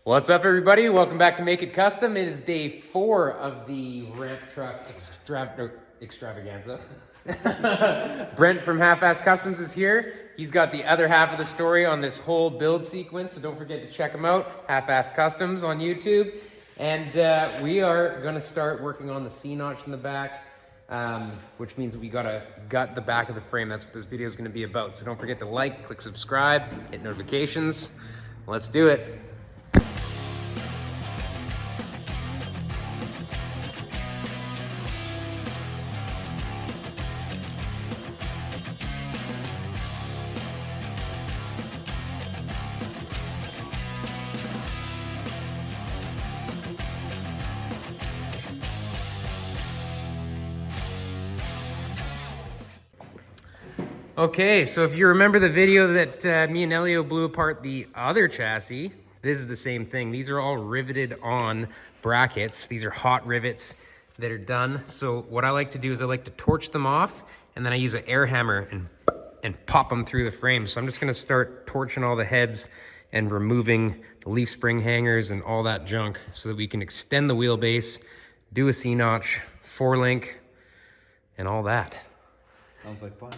What's up, everybody? Welcome back to Make It Kustom. It is day 4 of the ramp truck extravaganza. Brent from Halfass Kustoms is here. He's got the other half of the story on this whole build sequence, so don't forget to check him out, Halfass Kustoms on YouTube. And we are gonna start working on the C-notch in the back, which means we gotta gut the back of the frame. That's what this video is gonna be about. So don't forget to like, click subscribe, hit notifications. Let's do it. Okay, so if you remember the video that me and Elio blew apart the other chassis, this is the same thing. These are all riveted on brackets. These are hot rivets that are done. So what I like to do is I like to torch them off, and then I use an air hammer and pop them through the frame. So I'm just gonna start torching all the heads and removing the leaf spring hangers and all that junk so that we can extend the wheelbase, do a C-notch, 4-link, and all that. Sounds like fun.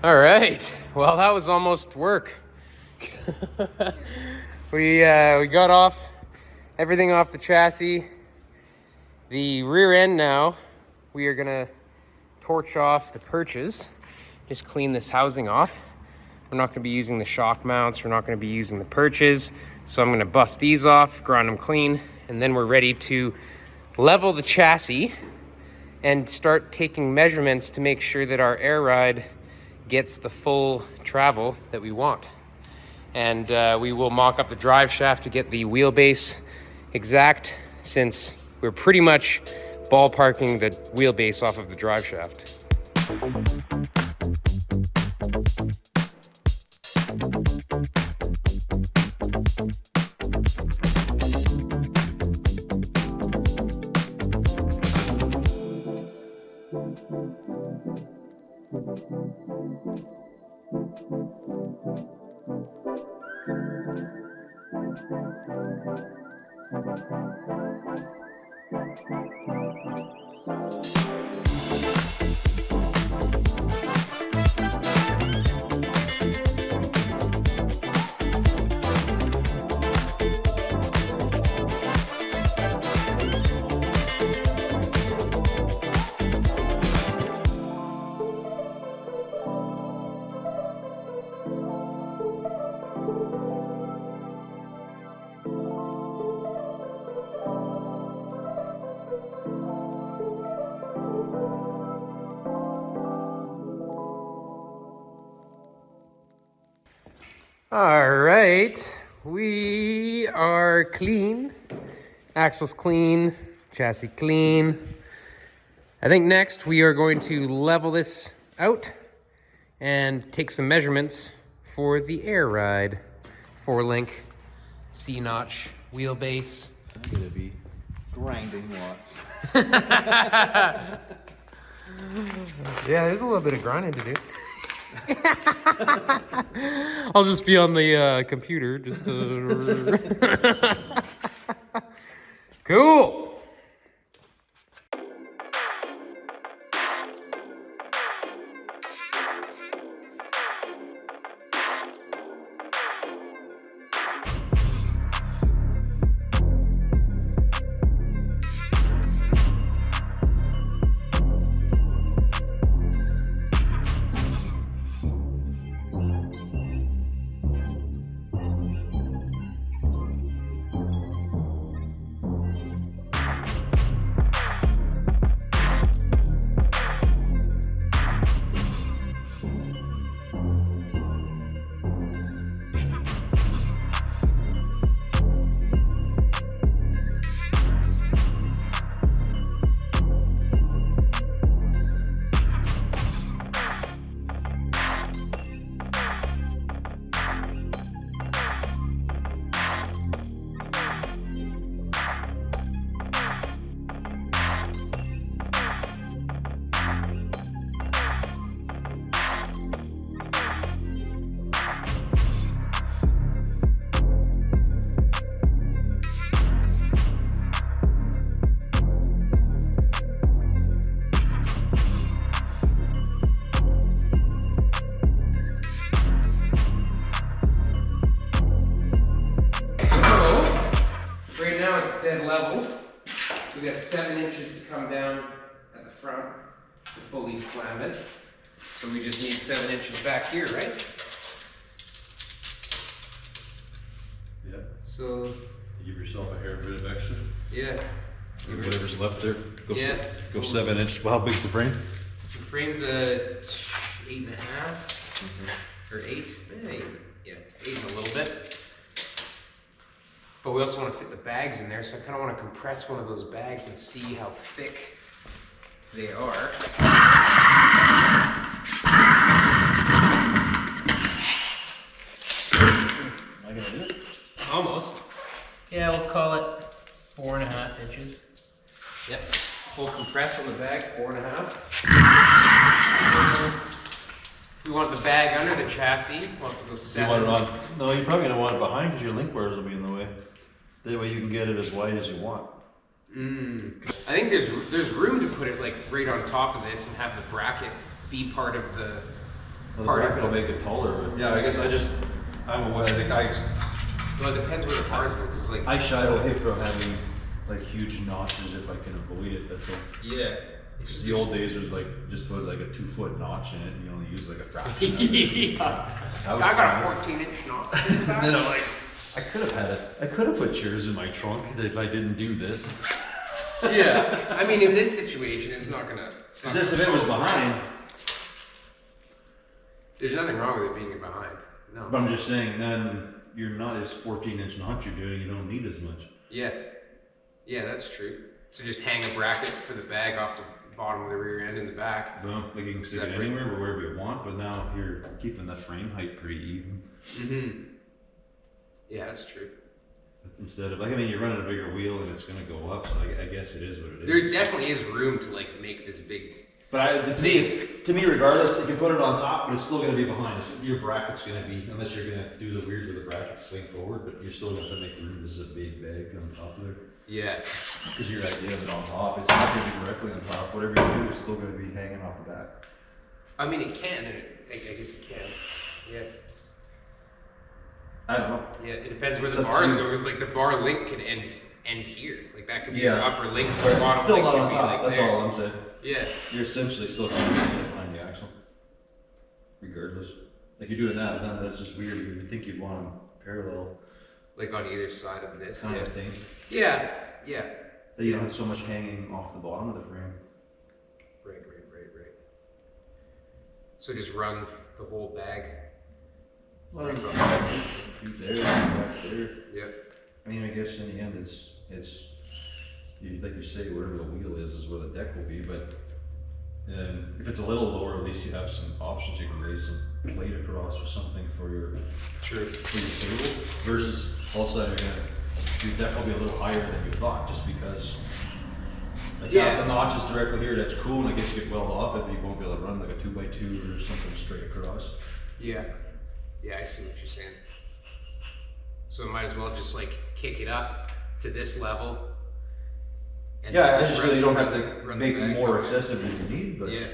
All right, well, that was almost work. We got everything off the chassis. The rear end now, we are gonna torch off the perches, just clean this housing off. We're not gonna be using the shock mounts. We're not gonna be using the perches. So I'm gonna bust these off, grind them clean, and then we're ready to level the chassis and start taking measurements to make sure that our air ride gets the full travel that we want. And we will mock up the drive shaft to get the wheelbase exact, since we're pretty much ballparking the wheelbase off of the drive shaft. All right, we are clean. Axle's clean, chassis clean. I think next we are going to level this out and take some measurements for the air ride. 4-link, C-notch, wheelbase. I'm gonna be grinding lots. Yeah, there's a little bit of grinding to do. I'll just be on the computer, just cool. Dead level. We got 7 inches to come down at the front to fully slam it. So we just need 7 inches back here, right? Yeah. So you give yourself a hair bit of extra. Yeah. Whatever's left there. Go yeah. Go 7 inches. Well, how big's the frame? The frame's a 8.5 or 8. Yeah, 8 and a little bit. But we also want to fit the bags in there, so I kind of want to compress one of those bags and see how thick they are. Am I gonna do it? Almost. Yeah, we'll call it 4.5 inches. Yep. Full compress on the bag, 4.5. We want the bag under the chassis. We'll have to go 7. You want it on? No, you're probably gonna want it behind because your link bars will be in the way. That way you can get it as wide as you want. I think there's room to put it like right on top of this and have the bracket be part of the. Well, the bracket will make it taller, but yeah, I guess I'm aware. I think Well, it depends where the bars go, because like. I shy away from having like huge notches if I can avoid it. That's all. Yeah. Just the old days was like, just put like a 2-foot notch in it and you only use like a fraction. I got a 14-inch notch. And then I'm like, I could have put yours in my trunk if I didn't do this. Yeah, I mean, in this situation, it's not gonna. Just if it was behind. There's nothing wrong with it being behind. No. But I'm just saying, then you're not this 14-inch notch you're doing. You don't need as much. Yeah, yeah, that's true. So just hang a bracket for the bag off the bottom of the rear end in the back. Well, like you can stick it anywhere or wherever you want, but now you're keeping the frame height pretty even. Mm-hmm. Yeah, that's true. Instead of, like, I mean, you're running a bigger wheel and it's going to go up, so I guess it is what it is. There definitely is room to like make this big. But the thing is, to me, regardless, you can put it on top, but it's still going to be behind. Your bracket's going to be, unless you're going to do the weird where the brackets swing forward, but you're still going to make room. This is a big bag on top of there. Yeah. Because your idea of it on top, it's not going to be directly on top. Whatever you do, it's still going to be hanging off the back. I mean, it can, and I guess it can. Yeah. I don't know. Yeah, it depends where the bars go. Because like the bar link can end here. Like that could be the upper link. But the bottom still link not could on be, top. like, That's there. all I'm saying. Yeah. You're essentially still going to be behind the axle, regardless. Like you're doing that, and that's just weird. You would think you'd want them parallel, Like on either side of this. kind of thing. Yeah. Yeah. That you don't have so much hanging off the bottom of the frame. Right. So just run the whole bag. Well, you there, back there. Yep. I mean, I guess in the end, it's like you say, wherever the wheel is where the deck will be. But if it's a little lower, at least you have some options. You can raise some plate across or something for your table. Versus also, your deck will be a little higher than you thought, just because. Like the notch is directly here. That's cool, and I guess you get weld off it, but you won't be able to run like a 2x2 or something straight across. Yeah. Yeah, I see what you're saying. So might as well just like kick it up to this level. And I just really don't have to make more excessive than you need. But yeah.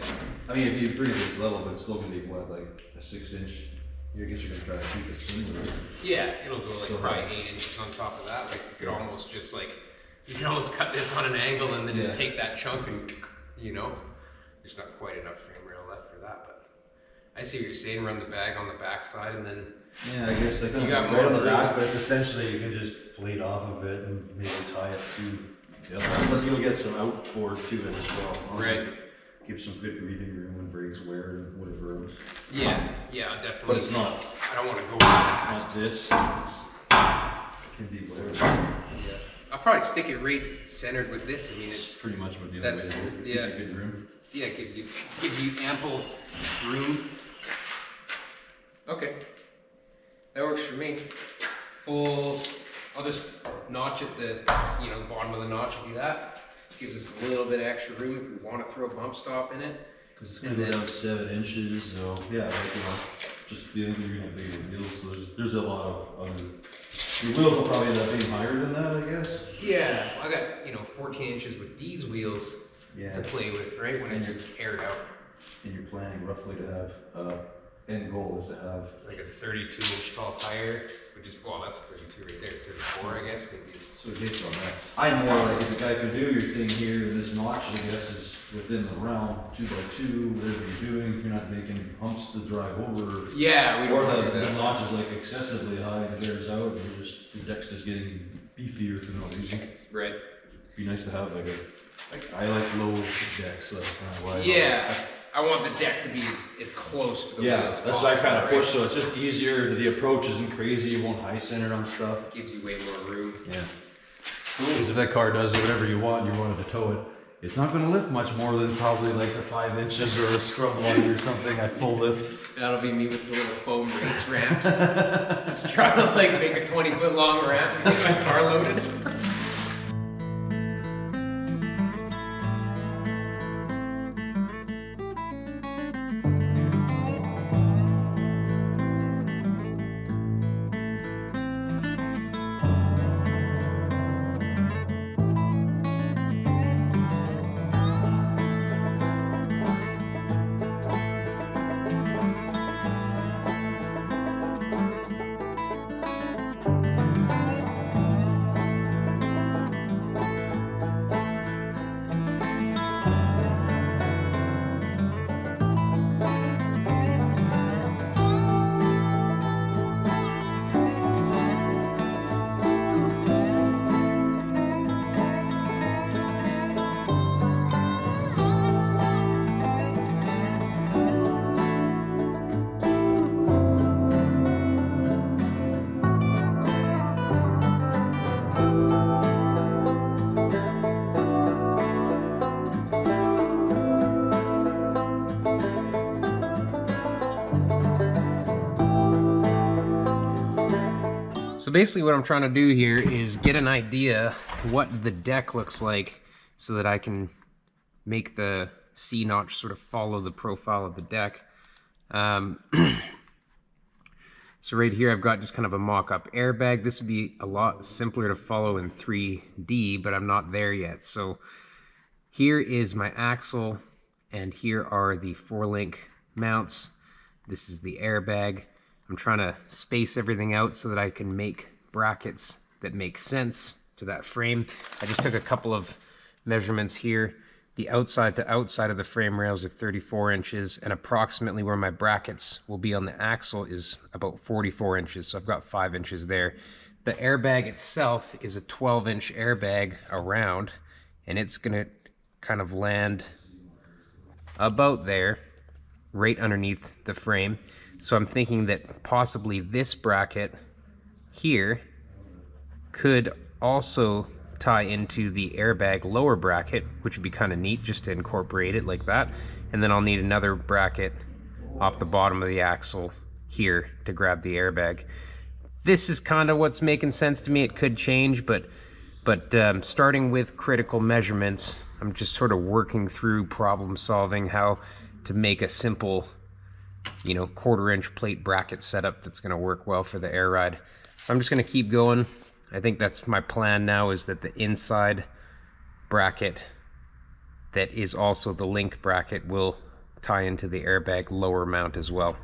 I mean, if you bring it to this level, but it's still going to be what, like a 6-inch. I guess you're going to try to keep it similar. Yeah, it'll go like probably 8 inches on top of that. Like you could almost just like, you can almost cut this on an angle and then just take that chunk and, there's not quite enough frame rail left for that. But I see what you're saying. Run the bag on the back side and then. Yeah, I guess like you got more on the back, but it's essentially you can just plate off of it and maybe tie it to the other. But you'll get some outboard to it as well. Right. Give some good breathing room when brakes wear and whatever else. Yeah, definitely. But it's not. I don't want to go. It's not this. It can be whatever. Yeah. I'll probably stick it right centered with this. I mean, it's pretty much what the other way to do it. Yeah. Gives you good room. Yeah, it gives you ample room. Okay. That works for me. I'll just notch at the bottom of the notch and do that. Gives us a little bit of extra room if we want to throw a bump stop in it. Because it's going to be about 7 inches, so yeah, just the other you're going to have bigger wheels. So there's a lot of other. Your wheels will probably end up being higher than that, I guess. Yeah, I got 14 inches with these wheels to play with, right? When it's aired out. And you're planning roughly to have end goal is to have like a 32-inch tall tire, which is that's 32 right there, 34 I guess. Maybe. So based on that, I'm more like if a guy can do your thing here, and this notch I guess is within the realm, 2x2, whatever you're doing, you're not making humps to drive over. Yeah, we don't want to to do that. The notch is like excessively high and it bears out, and your deck's just getting beefier for no reason. Right. It'd be nice to have I like low decks, so that's kind of why. I want the deck to be as close to the wheel as possible. That's why I kind of push, so it's just easier. The approach isn't crazy. You won't high center on stuff. Gives you way more room. Yeah. Because if that car does whatever you wanted to tow it, it's not going to lift much more than probably like the 5 inches or a scrub line or something at full lift. That'll be me with the little foam race ramps. Just trying to make a 20-foot long ramp to get my car loaded. So basically what I'm trying to do here is get an idea what the deck looks like so that I can make the C-notch sort of follow the profile of the deck. So right here I've got just kind of a mock-up airbag. This would be a lot simpler to follow in 3D, but I'm not there yet. So here is my axle, and here are the 4-link mounts. This is the airbag. I'm trying to space everything out so that I can make brackets that make sense to that frame. I just took a couple of measurements here. The outside to outside of the frame rails are 34 inches, and approximately where my brackets will be on the axle is about 44 inches, so I've got 5 inches there. The airbag itself is a 12-inch airbag around, and it's gonna kind of land about there, right underneath the frame. So I'm thinking that possibly this bracket here could also tie into the airbag lower bracket, which would be kind of neat just to incorporate it like that. And then I'll need another bracket off the bottom of the axle here to grab the airbag. This is kind of what's making sense to me. It could change, but starting with critical measurements, I'm just sort of working through problem solving how to make a simple, you know, 1/4-inch plate bracket setup that's going to work well for the air ride. I'm just going to keep going. I think that's my plan now, is that the inside bracket that is also the link bracket will tie into the airbag lower mount as well.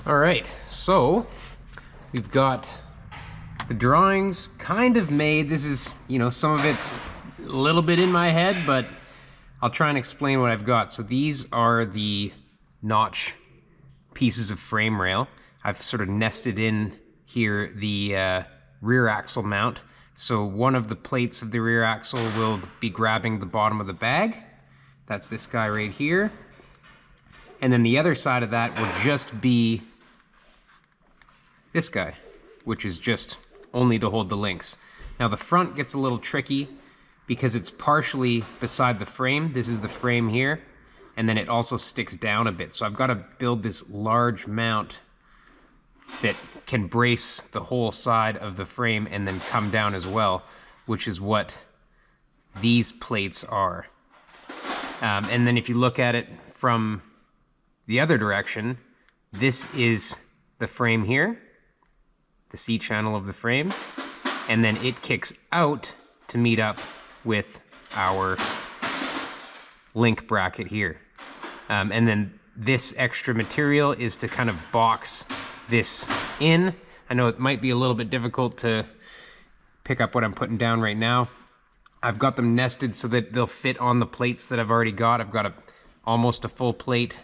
All right, so we've got the drawings kind of made. This is, you know, some of it's a little bit in my head, but I'll try and explain what I've got. So these are the notch pieces of frame rail. I've sort of nested in here the rear axle mount. So one of the plates of the rear axle will be grabbing the bottom of the bag. That's this guy right here. And then the other side of that will just be this guy, which is just only to hold the links. Now the front gets a little tricky because it's partially beside the frame. This is the frame here, and then it also sticks down a bit. So I've got to build this large mount that can brace the whole side of the frame and then come down as well, which is what these plates are. And then if you look at it from the other direction, this is the frame here, the C channel of the frame, and then it kicks out to meet up with our link bracket here. And then this extra material is to kind of box this in. I know it might be a little bit difficult to pick up what I'm putting down right now. I've got them nested so that they'll fit on the plates that I've already got. I've got almost a full plate,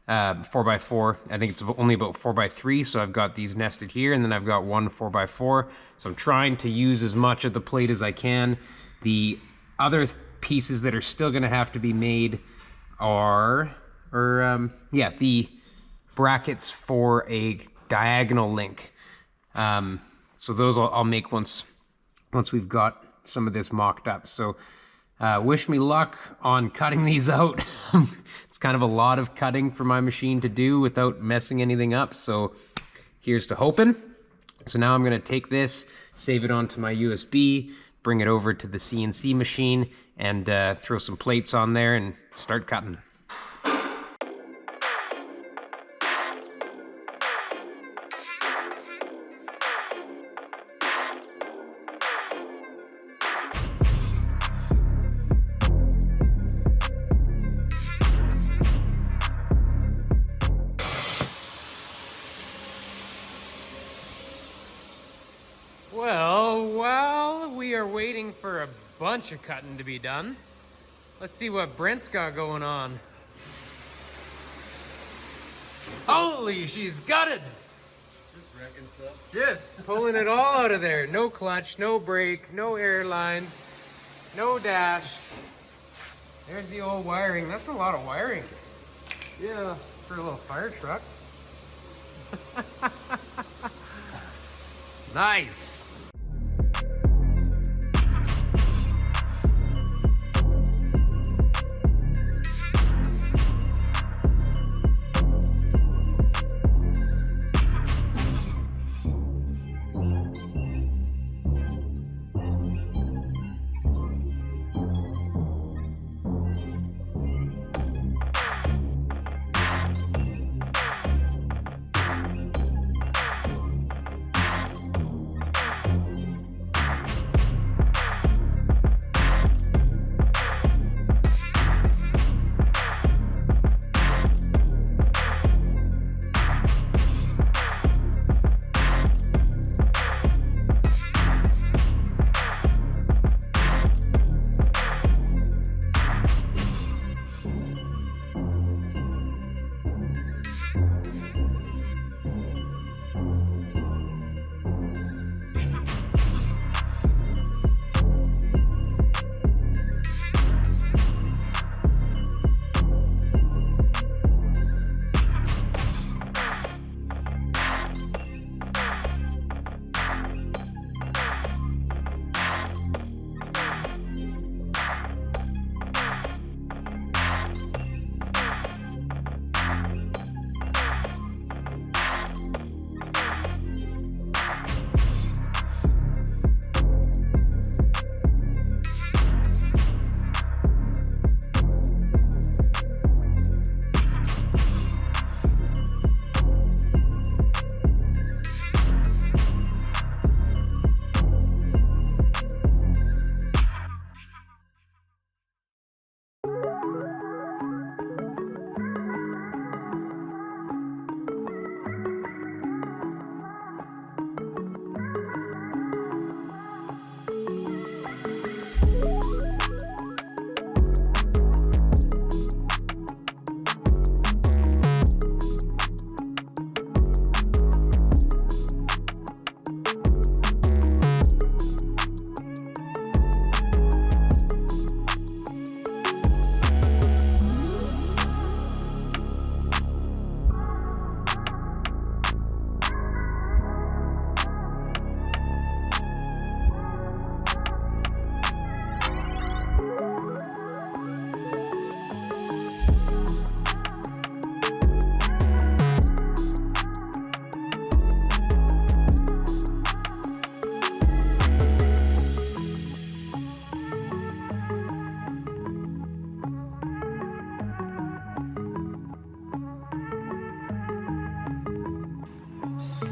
4x4. I think it's only about 4x3, so I've got these nested here, and then I've got one 4x4. So I'm trying to use as much of the plate as I can. The other pieces that are still gonna have to be made are, the brackets for a diagonal link. So those I'll make once we've got some of this mocked up. So wish me luck on cutting these out. It's kind of a lot of cutting for my machine to do without messing anything up. So here's to hoping. So now I'm gonna take this, save it onto my USB, bring it over to the CNC machine, and throw some plates on there and start cutting. Well, while we are waiting for a bunch of cutting to be done, let's see what Brent's got going on. Holy, she's gutted! Just wrecking stuff. Just pulling it all out of there. No clutch, no brake, no air lines, no dash. There's the old wiring. That's a lot of wiring. Yeah. For a little fire truck. Nice.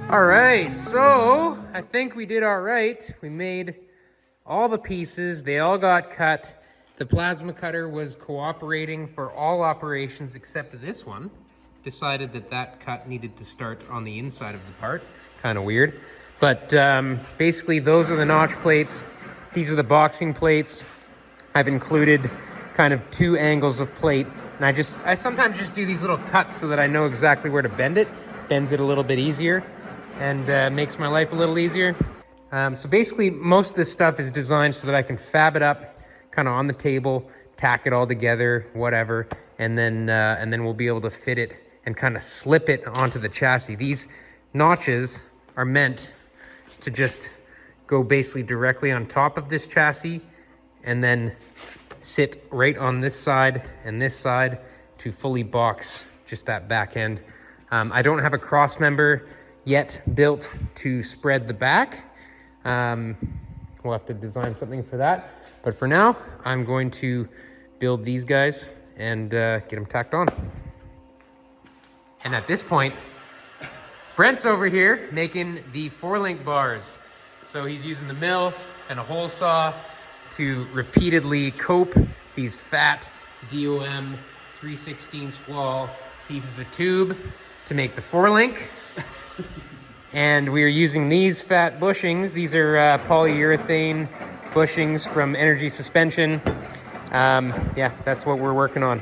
All right, so I think we did all right. We made all the pieces. They all got cut. The plasma cutter was cooperating for all operations except this one. Decided that that cut needed to start on the inside of the part. Kind of weird. But basically, those are the notch plates. These are the boxing plates. I've included kind of two angles of plate. And I sometimes just do these little cuts so that I know exactly where to bend it. Bends it a little bit easier and makes my life a little easier. So basically, most of this stuff is designed so that I can fab it up kind of on the table, tack it all together, whatever, and then we'll be able to fit it and kind of slip it onto the chassis. These notches are meant to just go basically directly on top of this chassis and then sit right on this side and this side to fully box just that back end. I don't have a cross member yet built to spread the back. We'll have to design something for that. But for now, I'm going to build these guys and get them tacked on. And at this point, Brent's over here making the 4-link bars. So he's using the mill and a hole saw to repeatedly cope these fat DOM 3/16 wall pieces of tube to make the 4-link. And we are using these fat bushings. These are polyurethane bushings from Energy Suspension. Yeah, that's what we're working on.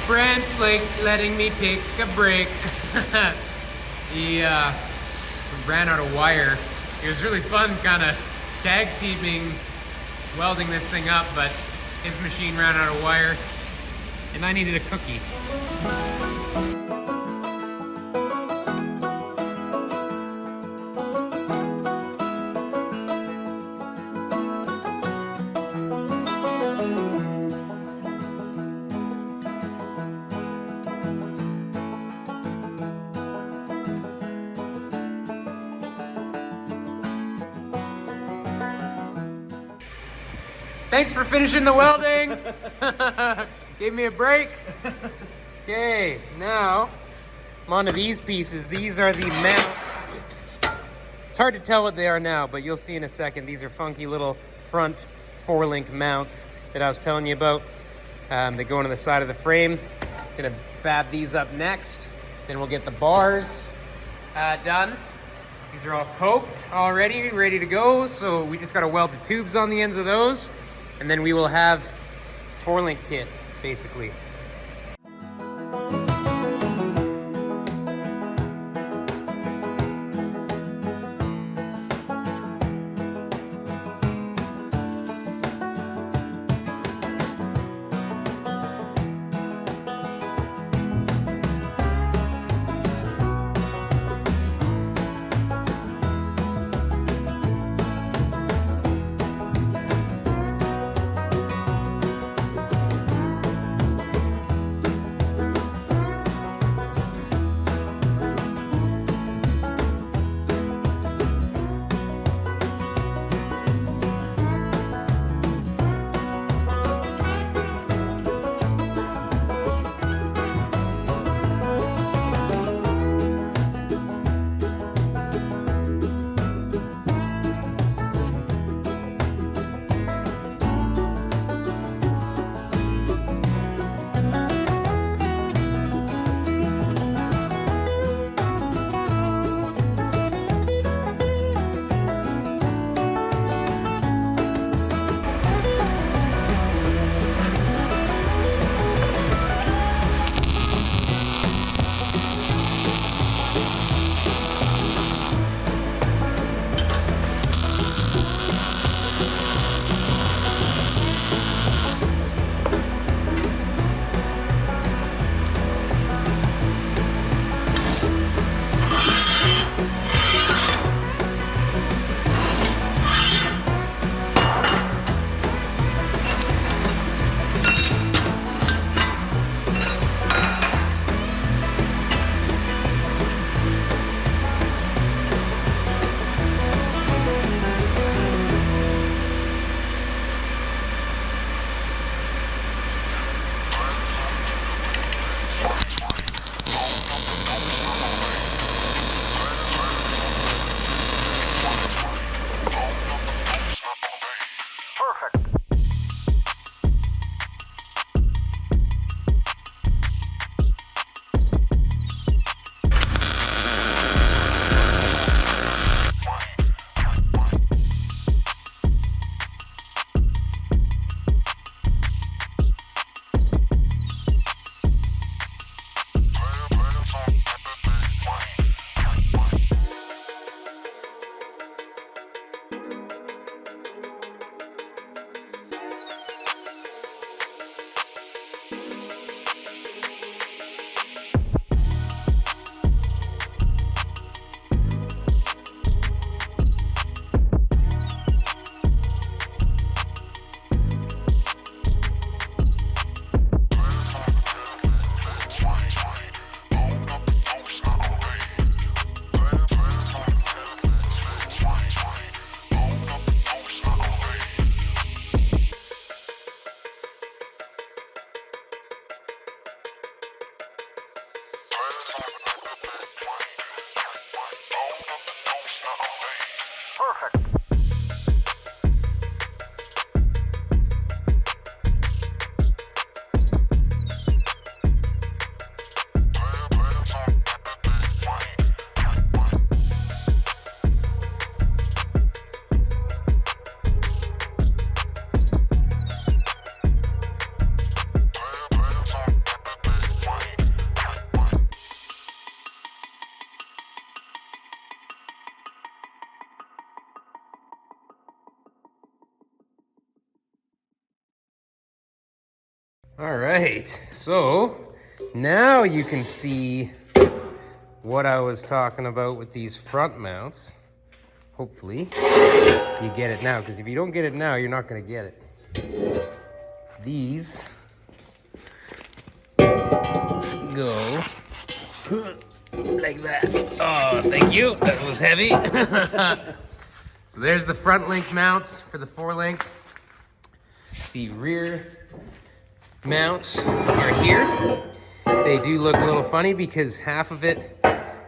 Brent's like letting me take a break. He ran out of wire. It was really fun kind of tag teaming, welding this thing up, but his machine ran out of wire and I needed a cookie. Thanks for finishing the welding. Give me a break. Okay, now I'm on to these pieces. These are the mounts. It's hard to tell what they are now, but you'll see in a second. These are funky little front 4-link mounts that I was telling you about. They go into the side of the frame. Gonna fab these up next. Then we'll get the bars done. These are all coped already, ready to go. So we just gotta weld the tubes on the ends of those. And then we will have 4-link kit, basically. All right, so now you can see what I was talking about with these front mounts. Hopefully you get it now, because if you don't get it now, you're not going to get it. These go like that. Oh, thank you. That was heavy. So there's the front link mounts for the 4-link. The rear mounts are here. They do look a little funny because half of it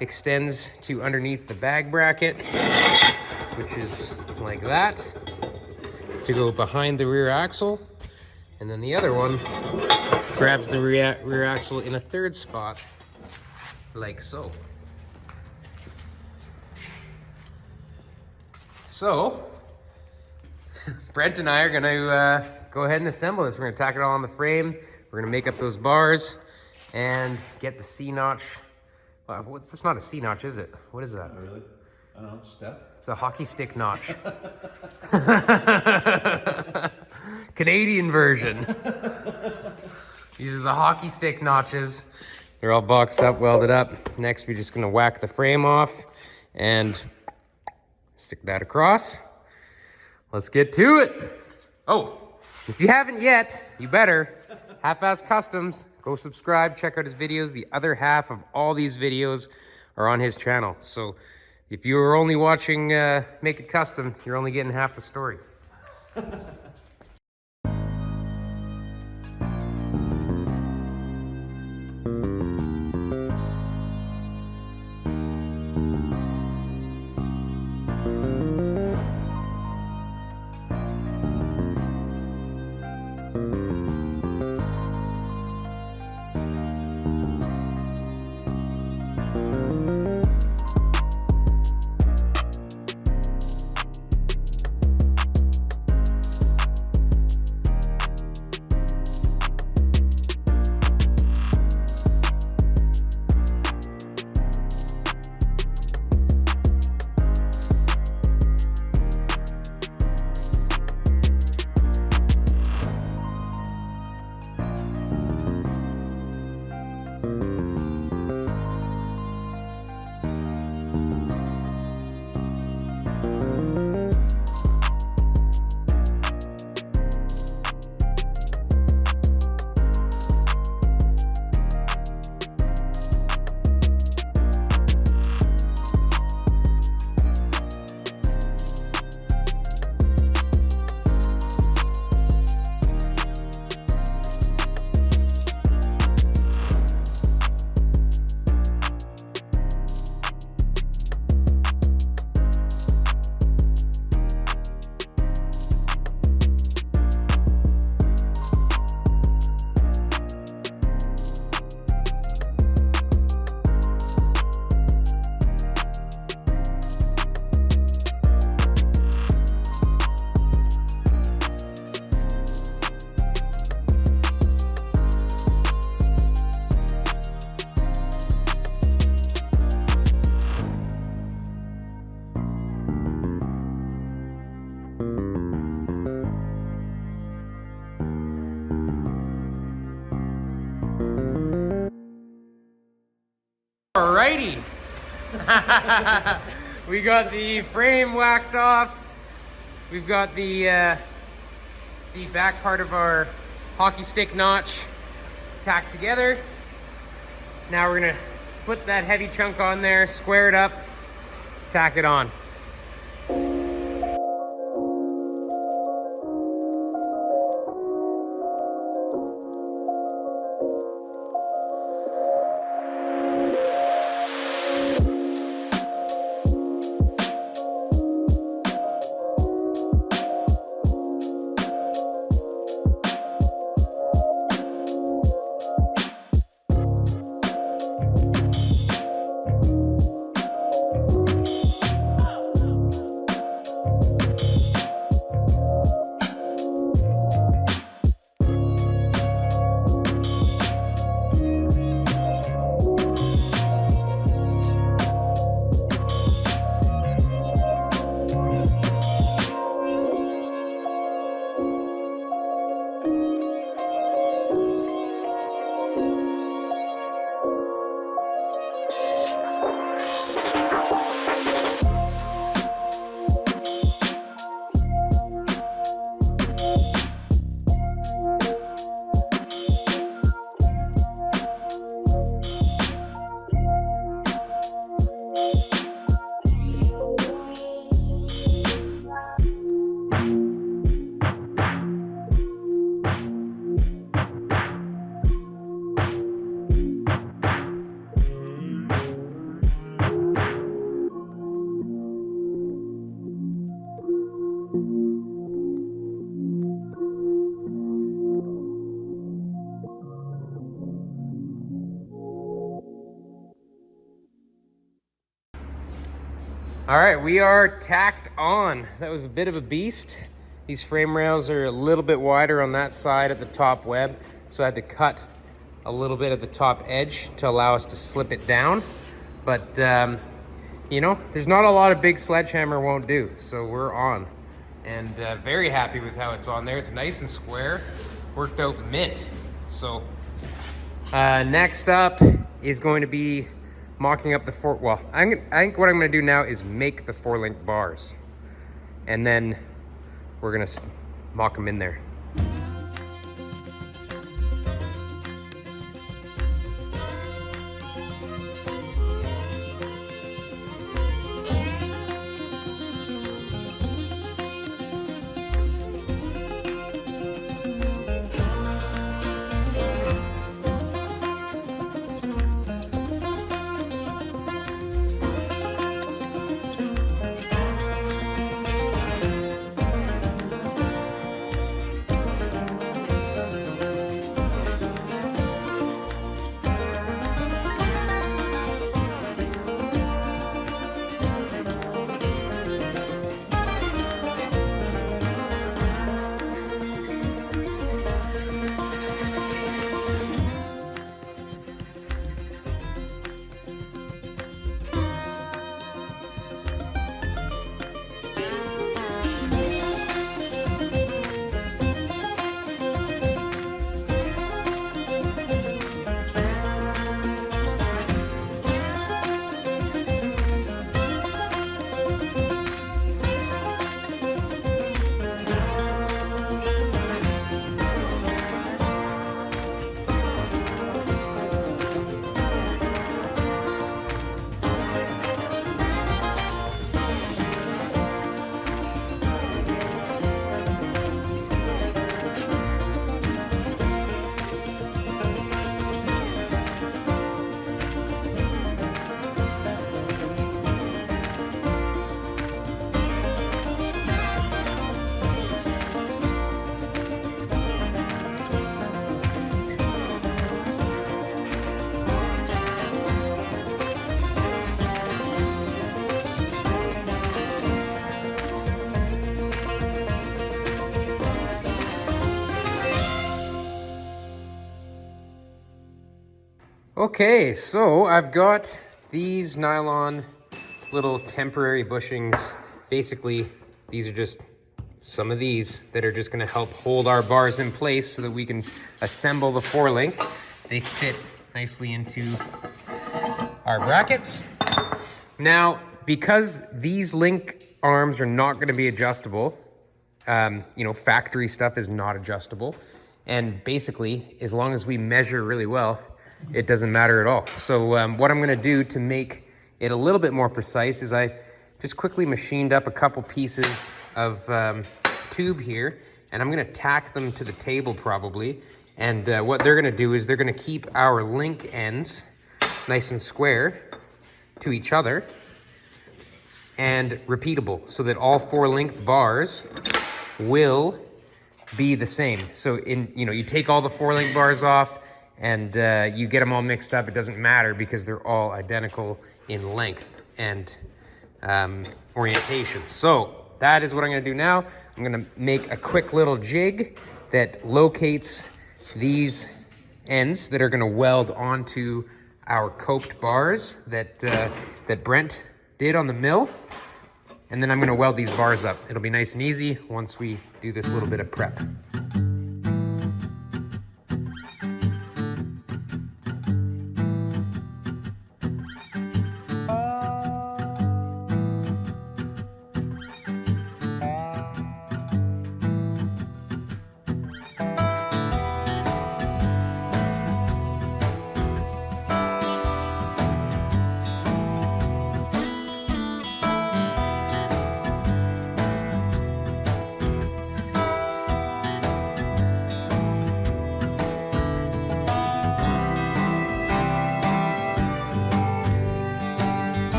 extends to underneath the bag bracket, which is like that, to go behind the rear axle. And then the other one grabs the rear axle in a third spot, like so. So, Brent and I are gonna go ahead and assemble this. We're gonna tack it all on the frame. We're gonna make up those bars and get the C-notch. Well, that's not a C-notch, is it? What is that? Oh, really? I don't know, step? It's a hockey stick notch. Canadian version. These are the hockey stick notches. They're all boxed up, welded up. Next, we're just gonna whack the frame off and stick that across. Let's get to it. Oh, if you haven't yet, you better. Halfass Kustoms, go subscribe, check out his videos. The other half of all these videos are on his channel. So if you were only watching Make It Kustom, you're only getting half the story. Alrighty. We got the frame whacked off. We've got the back part of our hockey stick notch tacked together. Now we're gonna slip that heavy chunk on there, square it up, tack it on. All right, we are tacked on. That was a bit of a beast. These frame rails are a little bit wider on that side at the top web, so I had to cut a little bit at the top edge to allow us to slip it down. But, you know, there's not a lot of big sledgehammer won't do, so we're on. And very happy with how it's on there. It's nice and square, worked out mint. So next up is going to be mocking up the I think what I'm going to do now is make the 4-link bars, and then we're going to mock them in there. Okay, so I've got these nylon little temporary bushings. Basically, these are just some of these that are just going to help hold our bars in place so that we can assemble the 4-link. They fit nicely into our brackets. Now, because these link arms are not going to be adjustable, you know, factory stuff is not adjustable. And basically, as long as we measure really well, it doesn't matter at all. So what I'm gonna do to make it a little bit more precise is I just quickly machined up a couple pieces of tube here, and I'm gonna tack them to the table probably. And what they're gonna do is they're gonna keep our link ends nice and square to each other and repeatable, so that all 4-link bars will be the same. So you take all the 4-link bars off, and you get them all mixed up. It doesn't matter because they're all identical in length and orientation. So that is what I'm gonna do now. I'm gonna make a quick little jig that locates these ends that are gonna weld onto our coped bars that Brent did on the mill. And then I'm gonna weld these bars up. It'll be nice and easy once we do this little bit of prep.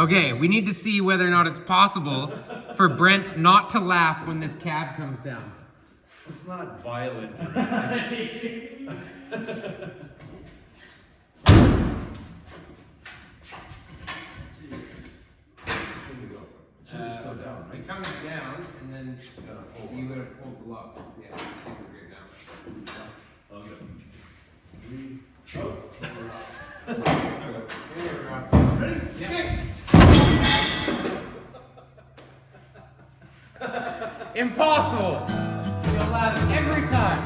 Okay, we need to see whether or not it's possible for Brent not to laugh when this cab comes down. It's not violent. Let's see. Here we go. It should just go down, right? It comes down, and then You gotta pull you it. gotta pull the lock. Yeah, I think we're good now. Okay. Ready? Yeah. Impossible! You'll laugh every time.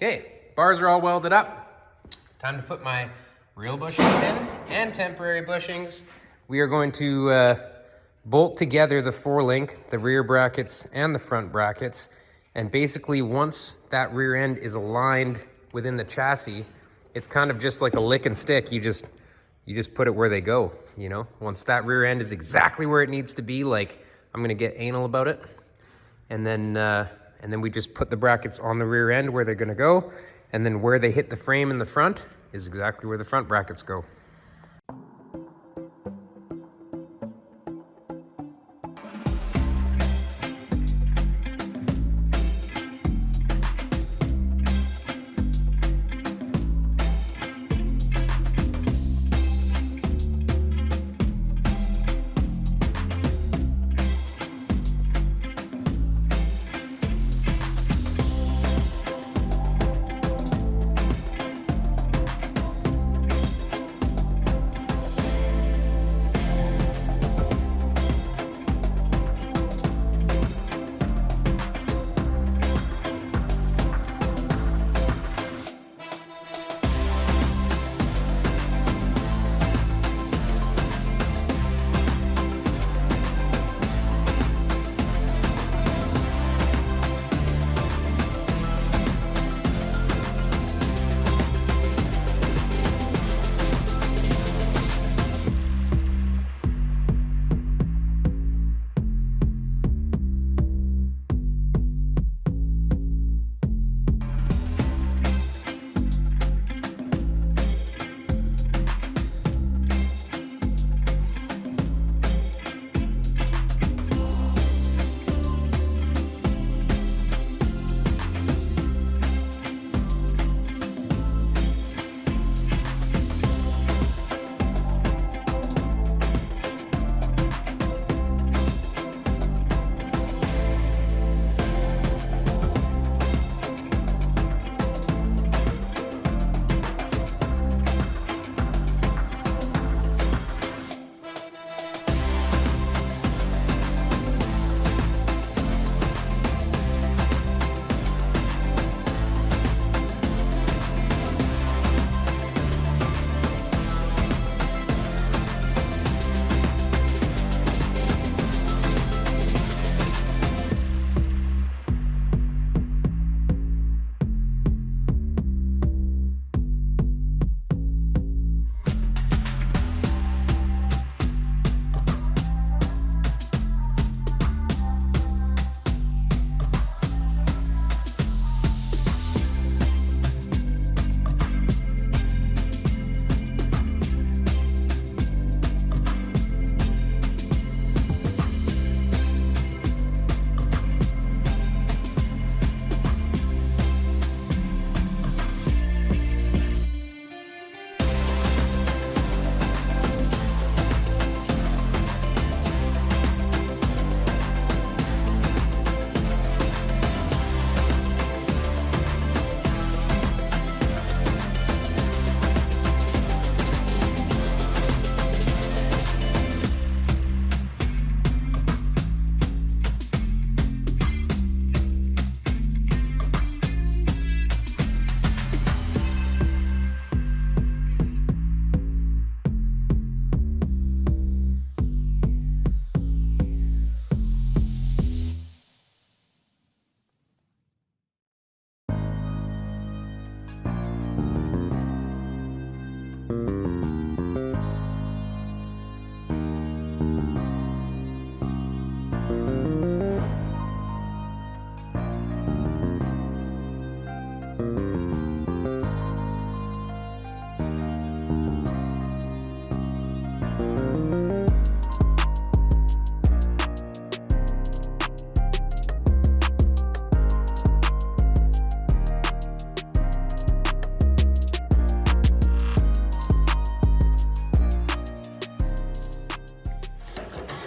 Okay, bars are all welded up. Time to put my real bushings in and temporary bushings. We are going to bolt together the 4-link, the rear brackets and the front brackets. And basically once that rear end is aligned within the chassis, it's kind of just like a lick and stick. You just put it where they go, you know? Once that rear end is exactly where it needs to be, like I'm gonna get anal about it. And then we just put the brackets on the rear end where they're gonna go, and then where they hit the frame in the front is exactly where the front brackets go.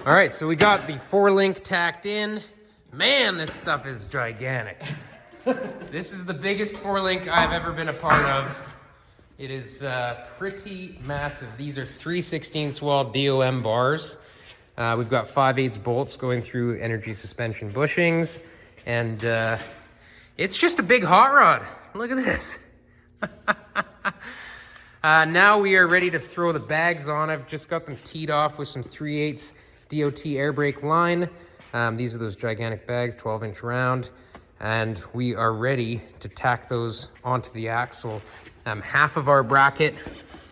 All right, so we got the 4-link tacked in. Man, this stuff is gigantic. This is the biggest 4-link I've ever been a part of. It is pretty massive. These are 3/16 wall DOM bars. We've got 5/8 bolts going through energy suspension bushings, and it's just a big hot rod. Look at this. Now we are ready to throw the bags on. I've just got them teed off with some 3/8 DOT air brake line. These are those gigantic bags, 12-inch round, and we are ready to tack those onto the axle. Half of our bracket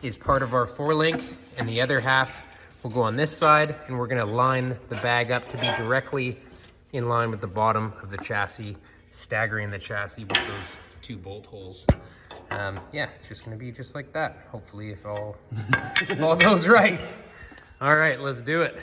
is part of our 4-link, and the other half will go on this side, and we're gonna line the bag up to be directly in line with the bottom of the chassis, staggering the chassis with those 2 bolt holes. Yeah, it's just gonna be just like that. Hopefully, if all goes right. All right, let's do it.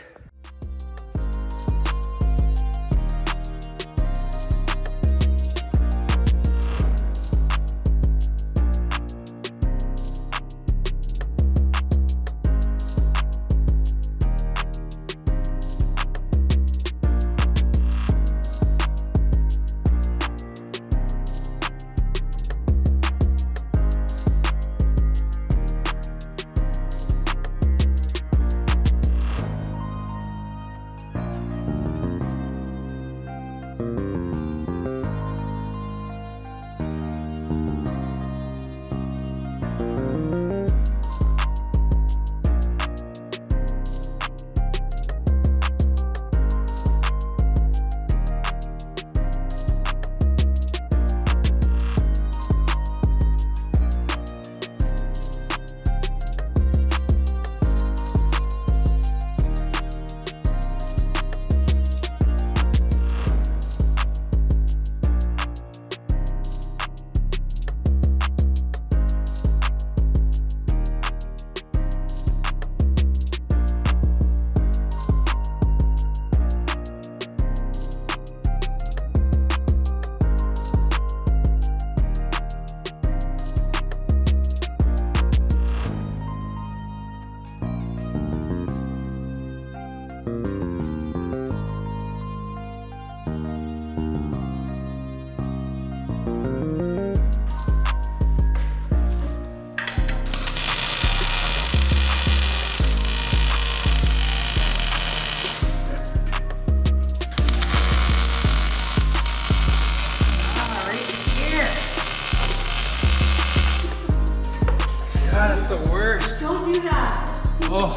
That's the worst. Don't do that. Oh.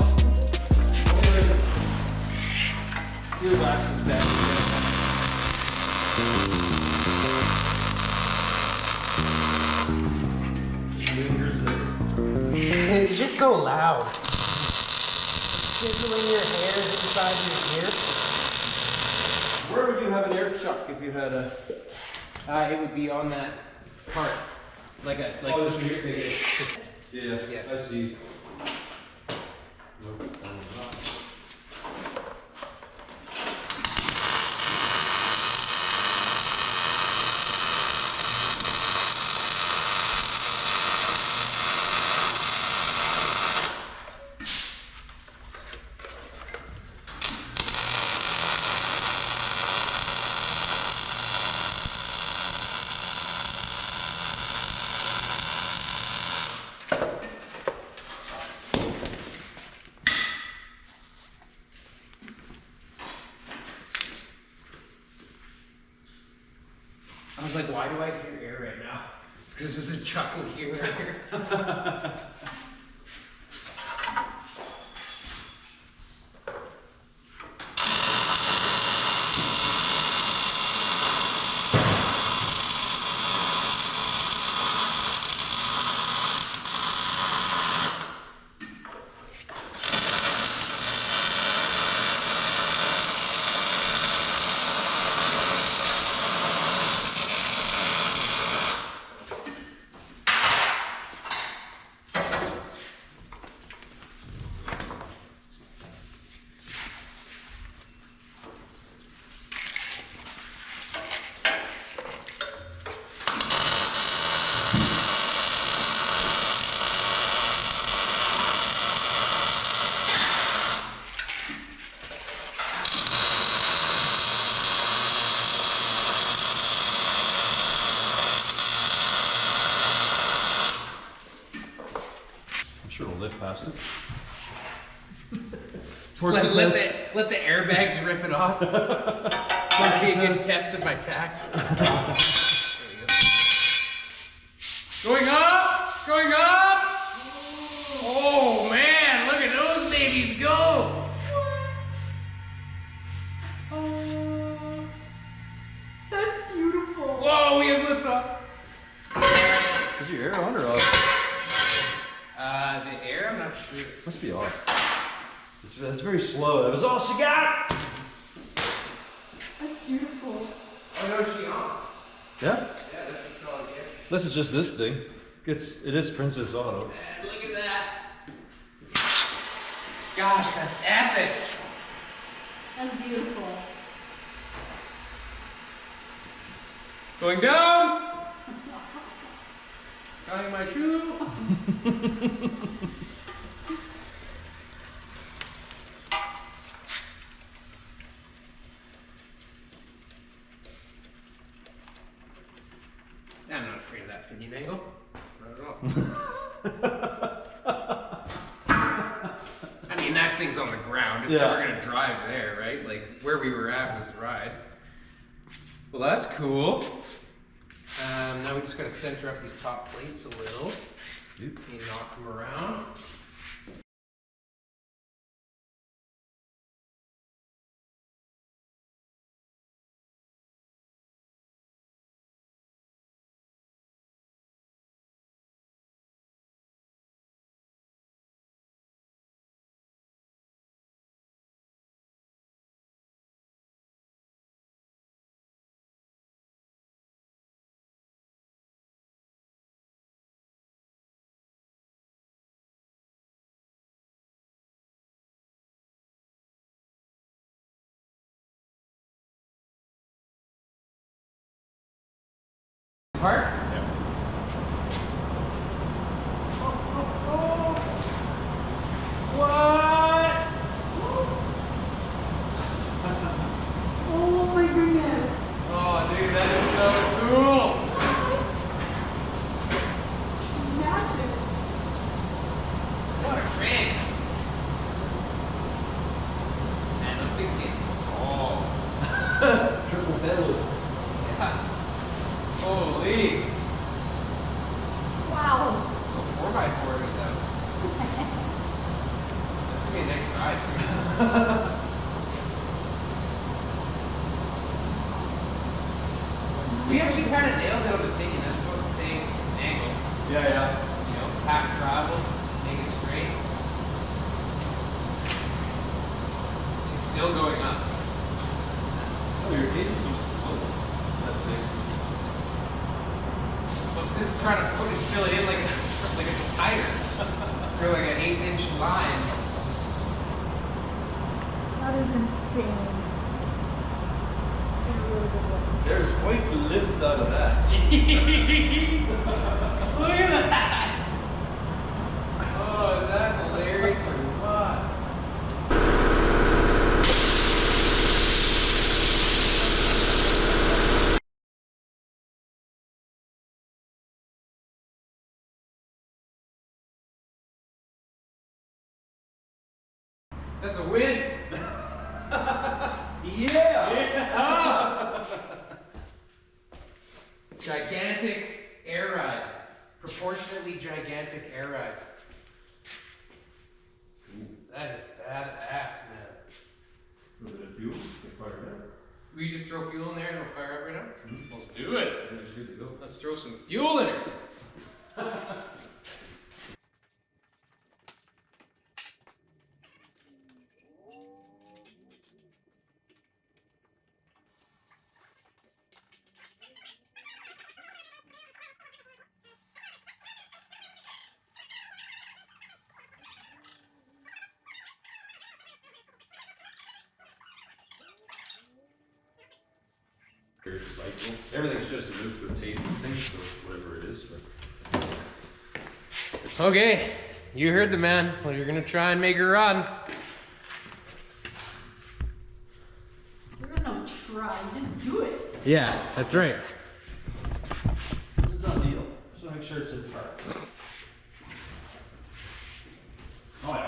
Your wax is bad. It's just so loud. Sizzling your hair inside your ear. Where would you have an air chuck if you had a... It would be on that part. Like a... Like oh, this is here. Yeah, I see. Nope. I was like, why do I hear air right now? It's because there's a chuckle here. Sure, we'll lift past it. Let the airbags rip it off. Don't be a good test of my tax. Going up! Going up! Oh man, look at those babies go! Oh, that's beautiful. Whoa, we have lift off. Is your air on or off? The air, I'm not sure. Must be off. That's very slow. That was all she got! That's beautiful. Oh no, she on? Yeah? Yeah, that's all here. This is just this thing. It is Princess Auto. Man, look at that. Gosh, that's epic. That's beautiful. Going down. Tying my shoe. I'm not afraid of that pinion angle. Not at all. I mean, that thing's on the ground. It's never gonna drive there, right? Like where we were at was the ride. Well, that's cool. Now we just gotta center up these top plates a little. You knock them around. Part? Yeah. What? Oh my goodness. Oh, dude, that is so cool. Magic. What a crank. Man, those things get. Oh. Triple pedal. Yeah. Holy. Wow. Go 4x4 with them. That's gonna be a nice ride. We actually kind of nailed down the thing, and that's about the same angle. Yeah. You know, pack travel, make it straight. It's still going up. Oh, you're getting so slow. That thing. This is trying to fill it in like a tire. For like an 8-inch line. That is insane. That's a really good one. There's quite the lift out of that. Look at that! Oh, is that hilarious or what? That's a win! Yeah! Gigantic air ride. Proportionately gigantic air ride. That is badass, man. With the fuel, they fire it up. We just throw fuel in there and it'll fire up right now? Let's do it. It's good to go. Let's throw some fuel in it. Cycle. Everything's just a loop rotating thing, so it's whatever it is. But Okay, you heard the man. Well, you're gonna try and make her run. We're gonna try. Just do it. Yeah, that's right. this is not deal. Just make sure it's in park.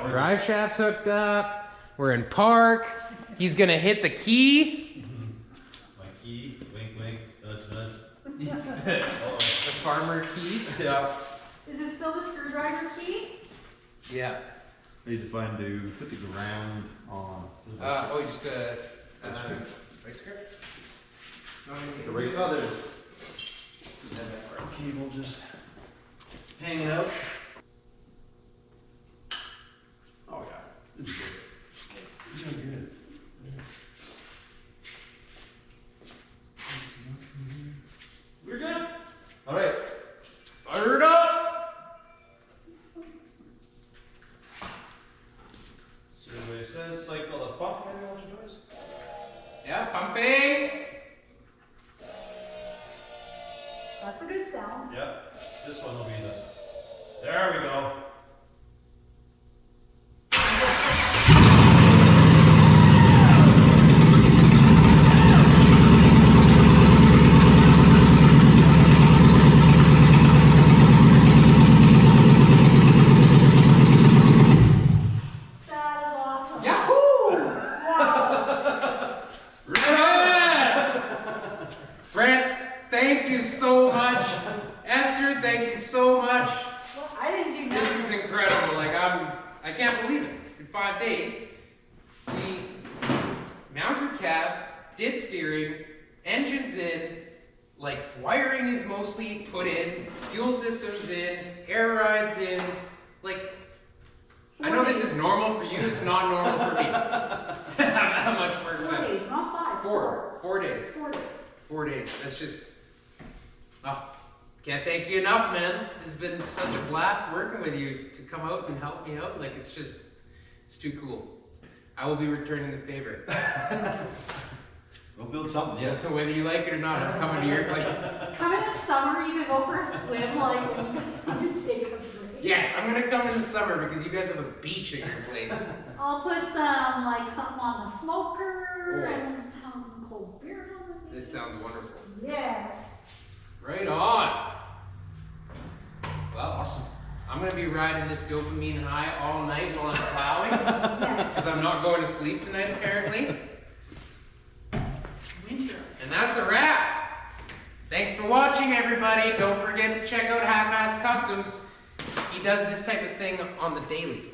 Drive shaft's hooked up. We're in park. He's gonna hit the key. My key, wink, wink, nudge, nudge. The farmer key. Yeah. Is it still the screwdriver key? Yeah. Need to put the ground on. Just a vice grip? The right, oh, there's cable just hanging out. Oh yeah, this is good. It's doing good. We're good. All right. Fire it up! Survey says cycle the pump. Maybe what you does. Yeah, pumping. That's a good sound. Yeah, this one will be the. There we go. That is awesome. Yahoo! Wow. Yes! Brent, thank you so much. Esther, thank you so much. Well, I didn't do This nothing. is incredible. Like I can't believe it. In 5 days, we mounted cab, did steering, engines in, like wiring is mostly put in, fuel systems in, air rides in. Like, I know this is normal for you. It's not normal for me to have that much work 4 done. days, not 5. 4 days. 4 days. 4 days. That's just. Oh, can't thank you enough, man. It's been such a blast working with you to come out and help me out. Like, it's too cool. I will be returning the favor. We'll build something, yeah. Whether you like it or not, I'm coming to your place. Come in the summer, you could go for a swim, like, when you guys want to take a break. Yes, I'm gonna come in the summer because you guys have a beach at your place. I'll put some, like, something on the smoker, Oh. and have some cold beer on the This sounds wonderful. Yeah. Right on. Well, Awesome. I'm gonna be riding this dopamine high all night while I'm plowing Yes. because I'm not going to sleep tonight apparently. Winter. And that's a wrap. Thanks for watching, everybody. Don't forget to check out Halfass Kustoms. He does this type of thing on the daily.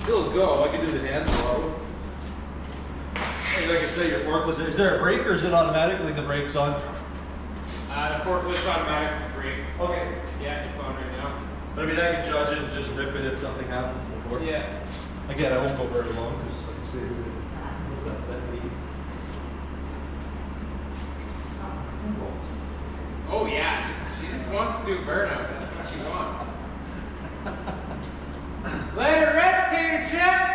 Still go. I can do the hand blow. Hey, like I say, your forklift. Is there a brake or is it automatically the brake's on? The forklift's automatic brake. Okay. Yeah, it's on right now. But I mean, I can judge it and just rip it if something happens before. Yeah. Again, I won't go very long because, like I say, that lead. Oh yeah, she just wants to do burnout. That's what she wants. Later, Red Tater Chip.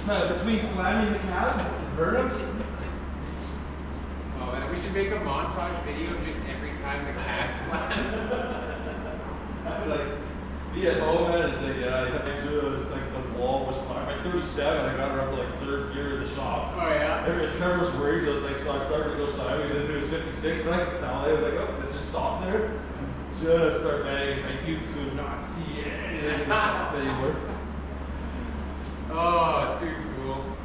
Between slamming the cab and burnouts? Oh man, we should make a montage video of just every time the cab slams. Like, be at home and it's like the wall was climbing. Like 37, I got her up to like 3rd gear of the shop. Oh yeah? Trevor was worried, I was like, so I started to go sideways into his 56, but I could tell, I was like, oh, it just stopped there. just start banging, like you could not see anything in the shop anymore. Oh, too cool.